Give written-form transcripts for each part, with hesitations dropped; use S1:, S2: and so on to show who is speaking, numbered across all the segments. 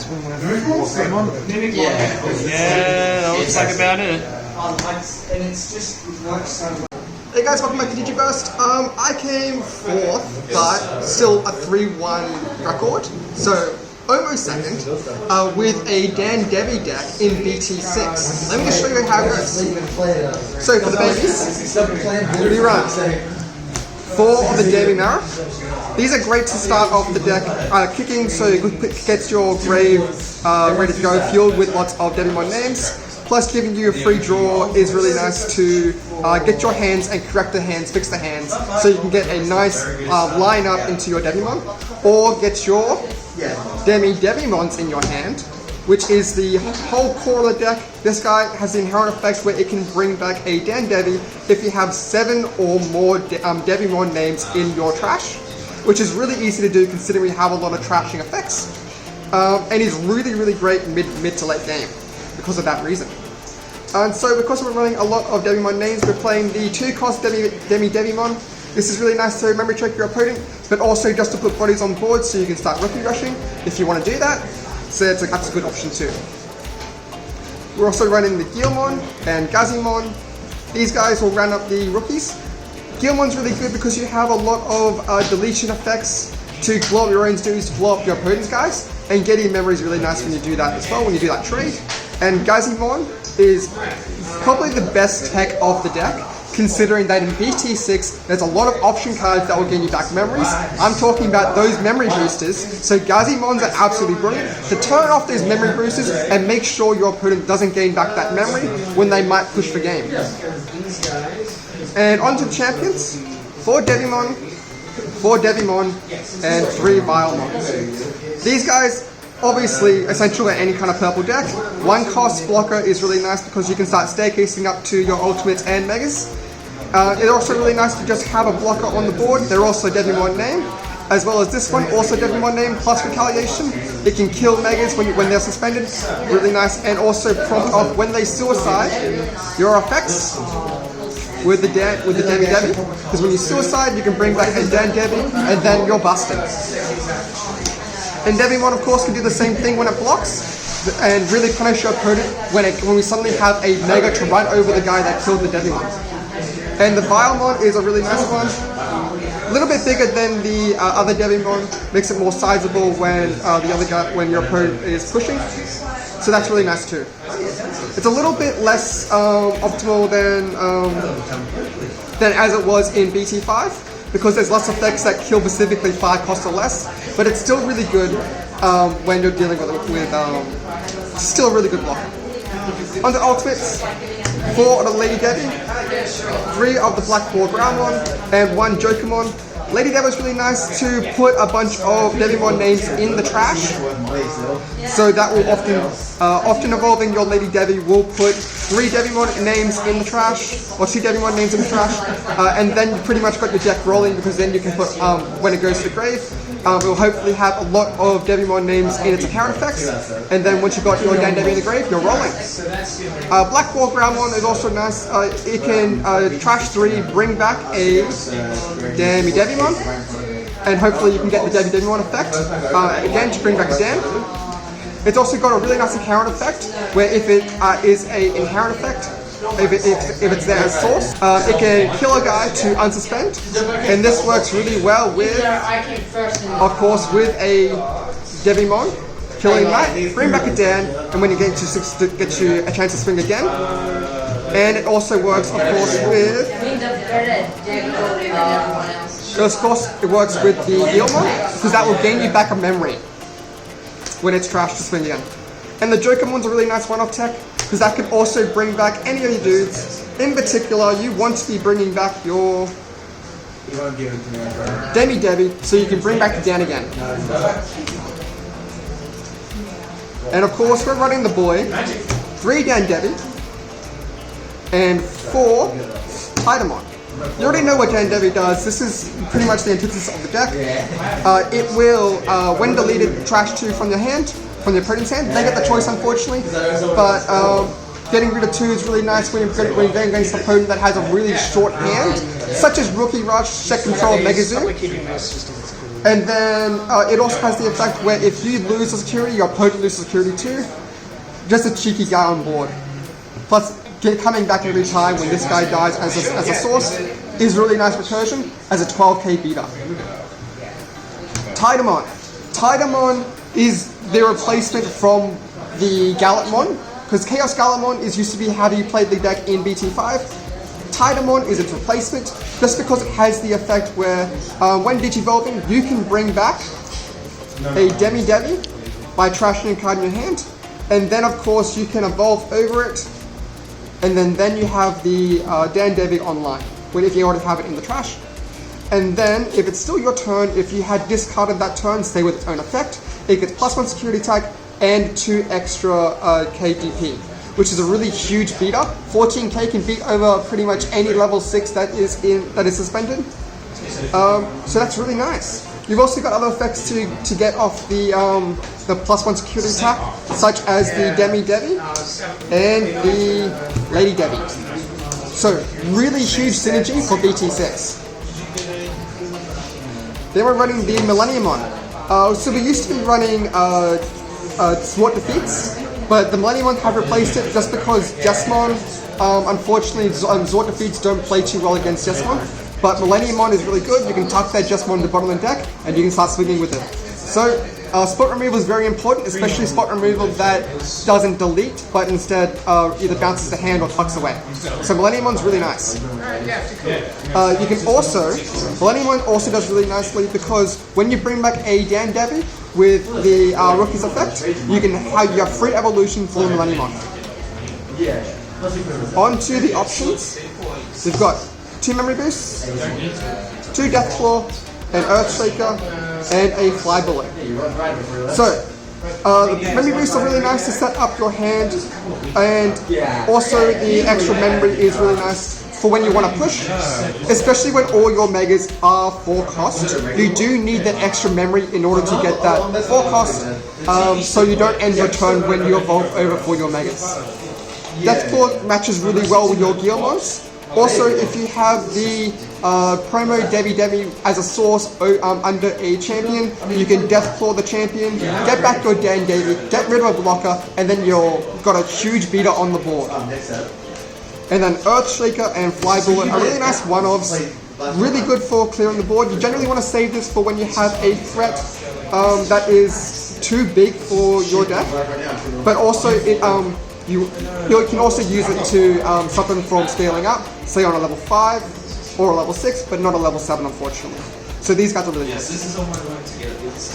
S1: Yeah, that looks like about it.
S2: Hey guys, welcome back to DigiBurst. I came 4th, but still a 3-1 record. So, almost second, with a DanDevimon deck in BT6. Let me just show you how it goes. So for the babies, we run 4 of the DanDevimon. These are great to start off the deck kicking, so it gets your grave ready to go, fueled with lots of Devimon names. Plus, giving you a free draw is really nice to get your hands and correct the hands, fix the hands, so you can get a nice line-up into your Devimon, or get your DanDevimons in your hand, which is the whole core of the deck. This guy has the inherent effect where it can bring back a DanDevi if you have 7 or more Devimon names in your trash, which is really easy to do considering we have a lot of trashing effects. And he's really great mid to late game because of that reason. And so because we're running a lot of Devimon names, we're playing the 2-cost DanDevimon. This is really nice to memory check your opponent, but also just to put bodies on board so you can start rookie rushing if you want to do that. So that's a good option too. We're also running the Digimon and Gazimon. These guys will round up the rookies. Digimon's really good because you have a lot of deletion effects to blow up your own dudes, to blow up your opponent's guys, and getting memory is really nice when you do that as well, when you do that trade. And Gazimon is probably the best tech of the deck, considering that in BT6 there's a lot of option cards that will gain you back memories. I'm talking about those memory boosters, so Gazimons are absolutely brilliant to turn off those memory boosters and make sure your opponent doesn't gain back that memory when they might push for game. And on to the champions, 4 Devimon, and 3 Vilemons. These guys, obviously essential in any kind of purple deck. 1-cost blocker is really nice because you can start staircasing up to your ultimates and megas. It's also really nice to just have a blocker on the board. They're also Devimon name, as well as this one, also Devimon name plus retaliation. It can kill megas when they're suspended, really nice, and also prompt off when they suicide your effects with the DanDevi, because when you suicide you can bring back a DanDevi and then you're busted. And Devimon of course can do the same thing when it blocks and really punish your opponent when we suddenly have a mega to run over the guy that killed the Devimon. And the Vilemon is a really nice one. A little bit bigger than the other Devimon, makes it more sizable when when your opponent is pushing. So that's really nice too. It's a little bit less optimal than as it was in BT5, because there's lots of effects that kill specifically 5 cost or less, but it's still really good when you're dealing with still a really good blocker. On to ultimates, 4 of the Lady Devi, 3 of the Black Ball Groundmon, and 1 Jokermon. Lady Devi is really nice to put a bunch of Devimon names in the trash. So that will often evolving your Lady Devi will put 3 Devimon names in the trash, or 2 Devimon names in the trash, and then you pretty much got your deck rolling, because then you can put, when it goes to the grave, it will hopefully have a lot of Devimon names in its account effects, and then once you've got your DanDevi in the grave, you're rolling. Black Ball Groundmon is also nice. It can trash 3, bring back a DanDevimon, and hopefully you can get the DanDevimon effect, again to bring back a Dan. It's also got a really nice inherent effect, where if it is an inherent effect, if it's there as source, it can kill a guy to unsuspend, and this works really well with, of course, with a Devimon, killing that, bring back a Dan, and when you get you a chance to swing again. And it also works, of course, with the Digimon, because that will gain you back a memory when it's trashed to swing again. And the Jokermon's a really nice one-off tech, because that can also bring back any of your dudes. In particular, you want to be bringing back your DanDevi, so you can bring back the Dan again. And of course, we're running the boy, 3 DanDevi, and 4 Tidamon. You already know what DanDevi does. This is pretty much the antithesis of the deck. It will, when deleted, trash 2 from your hand, from your opponent's hand. They get the choice, unfortunately, but getting rid of 2 is really nice when you're going against an opponent that has a really short hand, such as Rookie Rush, Check Control, Megazoo. And then it also has the effect where if you lose a security, your opponent loses security too. Just a cheeky guy on board. Plus, coming back every time when this guy dies as a source is really nice recursion as a 12k beater. Tidamon. Tidamon is the replacement from the Galletmon, because Chaos Galletmon used to be how you played the deck in BT5. Tidamon is its replacement, just because it has the effect where when digivolving, you can bring back a Demi-Devi by trashing a card in your hand, and then of course you can evolve over it, and then you have the DanDevimon online, if you already have it in the trash. And then, if it's still your turn, if you had discarded that turn, stay with its own effect, it gets +1 security attack and 2 extra KDP, which is a really huge beater. 14k can beat over pretty much any level 6 that is suspended. So that's really nice. You've also got other effects to get off the +1 security attack, such as the Demi-Devi and the Lady Devi. So really huge synergy for BT6. Then we're running the Millenniumon. So we used to be running Sword Defeats, but the Millenniumon have replaced it just because Jesmon, unfortunately, Sword Defeats don't play too well against Jesmon. But Millenniumon is really good. You can tuck that Jesmon to the bottom of the deck, and you can start swinging with it. So spot removal is very important, especially spot removal that doesn't delete, but instead either bounces the hand or tucks away. So Millenniumon's really nice. You can also, Millenniumon also does really nicely because when you bring back a DanDevimon with the Rookie's effect, you have free evolution for Millenniumon. On to the options. We've got 2 memory boosts, 2 Deathclaw, an Earthshaker, and a Fly Bullet. So, the memory boosts are really nice to set up your hand, and also the extra memory is really nice for when you want to push, especially when all your megas are 4 cost. You do need that extra memory in order to get that 4 cost, so you don't end your turn when you evolve over for your megas. Deathclaw matches really well with your Guillemons. Also, if you have the promo Devi as a source under a champion, you can Deathclaw the champion, get back your DanDevimon, get rid of a blocker, and then you've got a huge beater on the board. And then Earthshaker and Fly Bullet are really nice one-offs, really good for clearing the board. You generally want to save this for when you have a threat that is too big for your deck, but also you can also use it to stop them from scaling up, say on a level 5 or a level 6, but not a level 7 unfortunately. So these guys are really good.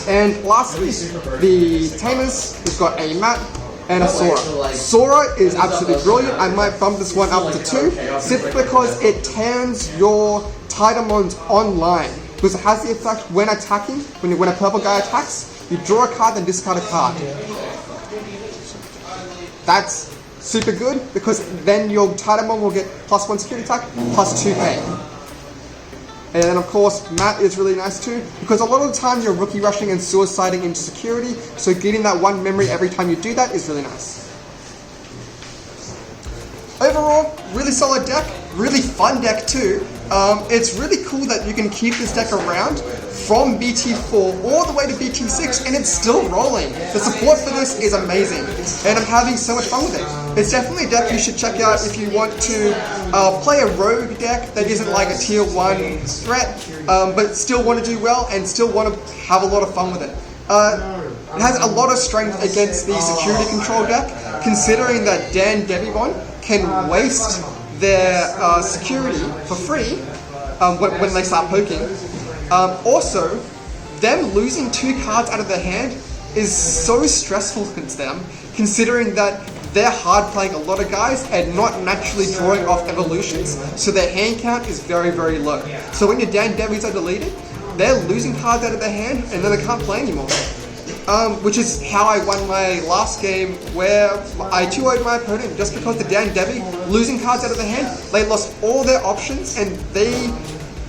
S2: And lastly, the Tamers, we've got a Matt and a Sora. Sora is absolutely brilliant. I might bump this one up to 2, simply because it turns your Tidamons online. Because it has the effect when attacking, when a purple guy attacks, you draw a card and discard a card. That's super good because then your Tidamon will get +1 security attack, plus 2k. And then of course, Matt is really nice too because a lot of the time you're rookie rushing and suiciding into security, so getting that 1 memory every time you do that is really nice. Overall, really solid deck, really fun deck too. It's really cool that you can keep this deck around from BT4 all the way to BT6 and it's still rolling. The support for this is amazing and I'm having so much fun with it. It's definitely a deck you should check out if you want to play a rogue deck that isn't like a tier 1 threat, but still want to do well and still want to have a lot of fun with it. It has a lot of strength against the security control deck, considering that DanDevimon can waste their security for free when they start poking. Also, them losing 2 cards out of their hand is so stressful against them, considering that they're hard playing a lot of guys and not naturally drawing off evolutions, so their hand count is very, very low. So when your DanDevimons are deleted, they're losing cards out of their hand and then they can't play anymore. Which is how I won my last game where I 2-0'd my opponent just because the DanDevimon losing cards out of their hand, they lost all their options and they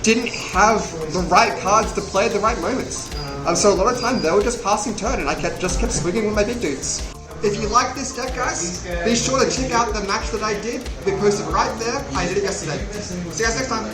S2: didn't have the right cards to play at the right moments. So a lot of time they were just passing turn and I just kept swinging with my big dudes. If you like this deck guys, be sure to check out the match that I did. We posted right there. I did it yesterday. See you guys next time.